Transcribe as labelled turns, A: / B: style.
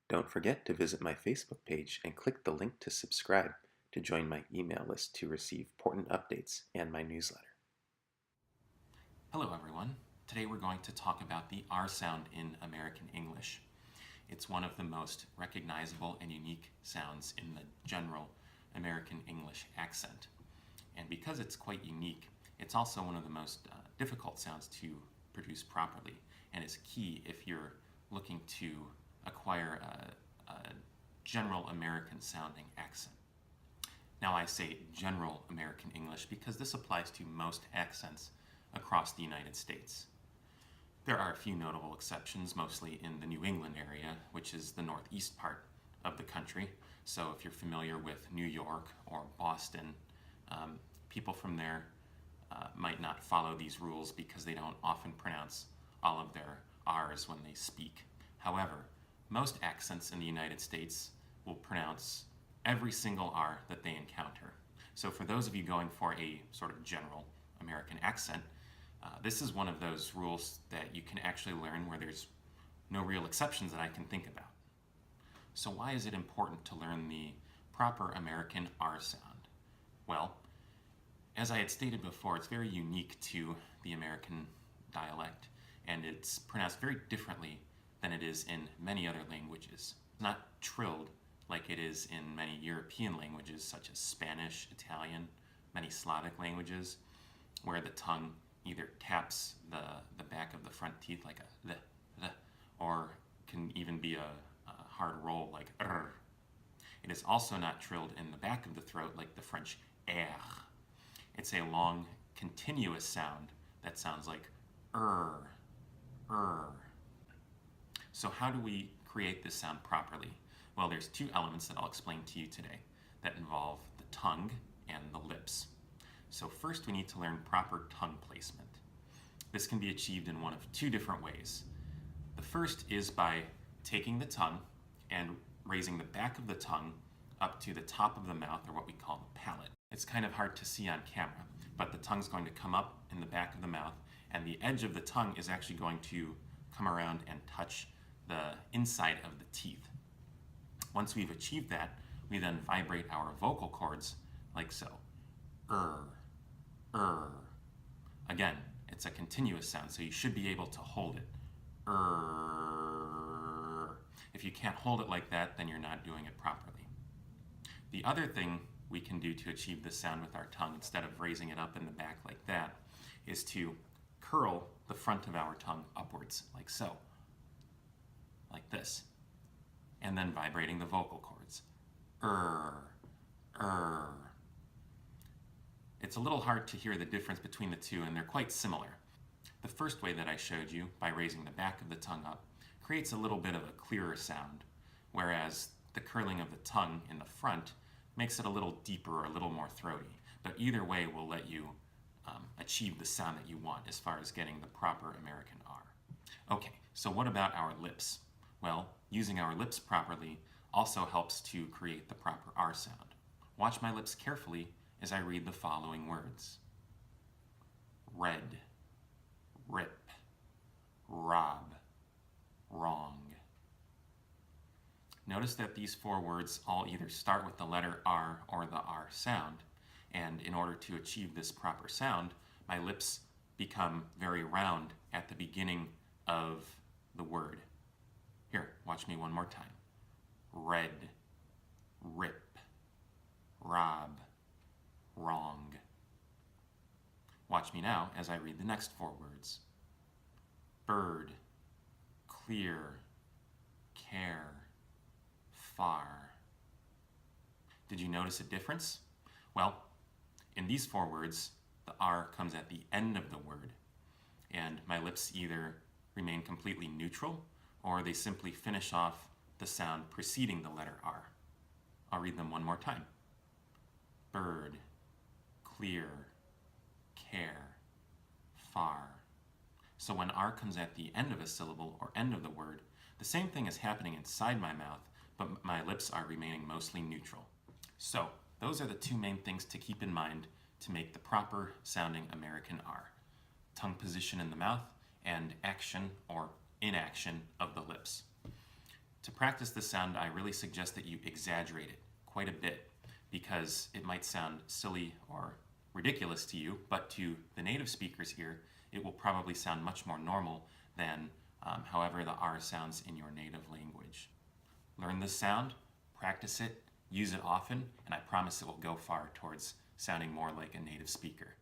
A: Don't forget to visit my Facebook page and click the link to subscribe to join my email list to receive important updates and my newsletter.
B: Hello everyone. Today we're going to talk about the R sound in American English. It's one of the most recognizable and unique sounds in the general American English accent. And because it's quite unique, it's also one of the most difficult sounds to produce properly and is key if you're looking to acquire a general American sounding accent. Now I say general American English because this applies to most accents across the United States. There are a few notable exceptions, mostly in the New England area, which is the northeast part of the country. So if you're familiar with New York or Boston, people from there might not follow these rules because they don't often pronounce all of their R's when they speak. However, most accents in the United States will pronounce every single R that they encounter. So for those of you going for a sort of general American accent, this is one of those rules that you can actually learn where there's no real exceptions that I can think about. So why is it important to learn the proper American R sound? Well, as I had stated before, it's very unique to the American dialect, and it's pronounced very differently than it is in many other languages. It's not trilled like it is in many European languages such as Spanish, Italian, many Slavic languages, where the tongue either taps the back of the front teeth like a the, or can even be a hard roll like r. It is also not trilled in the back of the throat like the French air. It's a long, continuous sound that sounds like er. So how do we create this sound properly? Well, there's two elements that I'll explain to you today that involve the tongue and the lips. So first we need to learn proper tongue placement. This can be achieved in one of two different ways. The first is by taking the tongue and raising the back of the tongue up to the top of the mouth, or what we call the palate. It's kind of hard to see on camera, but the tongue's going to come up in the back of the mouth, and the edge of the tongue is actually going to come around and touch the inside of the teeth. Once we've achieved that, we then vibrate our vocal cords like so. Again, it's a continuous sound, so you should be able to hold it. If you can't hold it like that, then you're not doing it properly. The other thing we can do to achieve this sound with our tongue, instead of raising it up in the back like that, is to curl the front of our tongue upwards, like so. Like this. And then vibrating the vocal cords. It's a little hard to hear the difference between the two, and they're quite similar. The first way that I showed you, by raising the back of the tongue up, creates a little bit of a clearer sound, whereas the curling of the tongue in the front makes it a little deeper or a little more throaty. But either way will let you achieve the sound that you want as far as getting the proper American R. Okay, so what about our lips? Well, using our lips properly also helps to create the proper R sound. Watch my lips carefully as I read the following words. Red, rip, rob, wrong. Notice that these four words all either start with the letter R or the R sound, and in order to achieve this proper sound, my lips become very round at the beginning of the word. Here, watch me one more time. Red, rip, rob, wrong. Watch me now as I read the next four words. Bird, clear, care, far. Did you notice a difference? Well, in these four words, the R comes at the end of the word, and my lips either remain completely neutral or they simply finish off the sound preceding the letter R. I'll read them one more time. Bird, clear, care, far. So when R comes at the end of a syllable or end of the word, the same thing is happening inside my mouth, but my lips are remaining mostly neutral. So those are the two main things to keep in mind to make the proper sounding American R. Tongue position in the mouth and action or inaction of the lips. To practice this sound, I really suggest that you exaggerate it quite a bit because it might sound silly or ridiculous to you, but to the native speakers here, it will probably sound much more normal than however the R sounds in your native language. Learn this sound, practice it, use it often, and I promise it will go far towards sounding more like a native speaker.